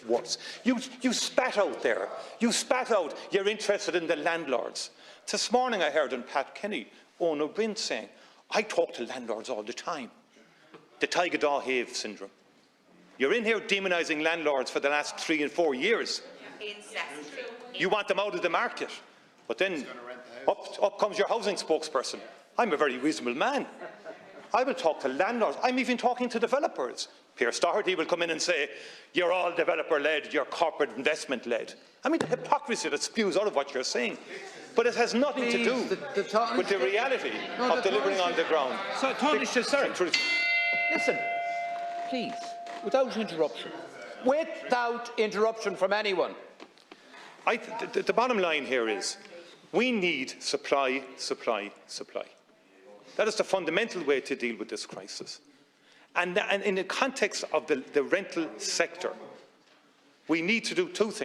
worse. You spat out there. You spat out you're interested in the landlords. This morning I heard on Pat Kenny, owner Bryn, saying, I talk to landlords all the time. The Taiga Daw Have syndrome. You're in here demonising landlords for the last 3 and 4 years. You want them out of the market. But then up comes your housing spokesperson. I'm a very reasonable man. I will talk to landlords. I'm even talking to developers. Pearse Doherty will come in and say, you're all developer-led, you're corporate investment-led. I mean, the hypocrisy that spews out of what you're saying. But it has nothing to do with the reality of delivering on the ground. So, listen, please, without interruption. Without interruption from anyone. The bottom line here is, we need supply, supply, supply. That is the fundamental way to deal with this crisis. And in the context of the rental sector, we need to do two things.